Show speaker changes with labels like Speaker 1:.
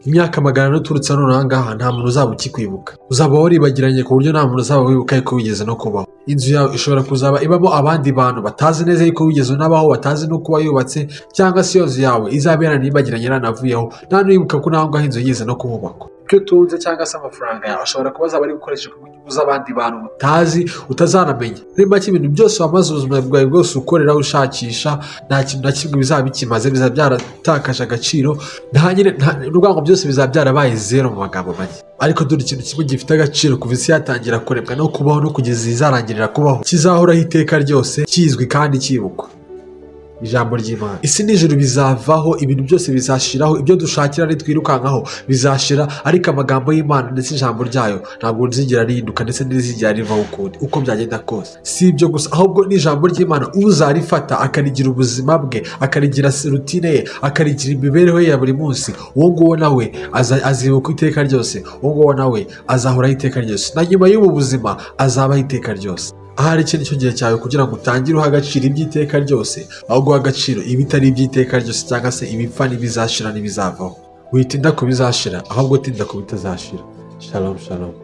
Speaker 1: imyaka magana uturutse hano n'ahangaha nta muntu uzaba ukikwibuka, uzaba waribagiranye ku buryo nta muntu uzaba wibuka yuko wigeze no kubaho. Inzu yawe ishobora kuzaba ibamo abandi bantu batazi neza yuko wigeze unabaho, batazi no kuba yubatse, cyangwa se iyo nzu yawe izaba yaranibagiranye yaranavuyeho nta n'uwibuka ko n'aho ngaho inzu yigeze no kuhubakwa. Icyo utunze cyangwa se amafaranga yawe ashobora kuba azaba ari gukoreshwa mu nyungu z'abandi bantu utazi utazanamenya. Muri make ibintu byose wamaze ubuzima bwawe bwose ukorera ushakisha nta kintu na kimwe bizaba bikimaze, bizaba byaratakaje agaciro, urwango byose bizaba byarabaye zero mu magambo make. Ariko dore ikintu kimwe gifite agaciro kuva isi yatangira kuremwa no kubaho no kugeza izarangirira kubaho, kizahoraho iteka ryose kizwi kandi kibukwa: ijambo ry'Imana. Isi n'ijuru bizavaho, ibintu byose bizashiraho, ibyo dushakira nitwirukankaho bizashira, ariko amagambo y'Imana ndetse ijambo ryayo ntabwo rizigera rihinduka ndetse ntirizigera rivaho ukundi uko byagenda kose. Si ibyo gusa, ahubwo n'ijambo ry'Imana uzarifata akarigira ubuzima bwe, akarigira rutine ye, akarigira imibereho ye ya buri munsi, uwo nguwo nawe azibuka iteka ryose, uwo nguwo nawe azahoraho iteka ryose, na nyuma y'ubu buzima azabaho iteka ryose. Ahari iki nicyo gihe cyawe kugira ngo utangire uha agaciro iby'iteka ryose, aho guha agaciro ibitari iby'iteka ryose cyangwa se ibipfa n'ibizashira n'ibizavaho. Witinda ku bizashira ahubwo tinda ku bitazashira. Shalom shalom.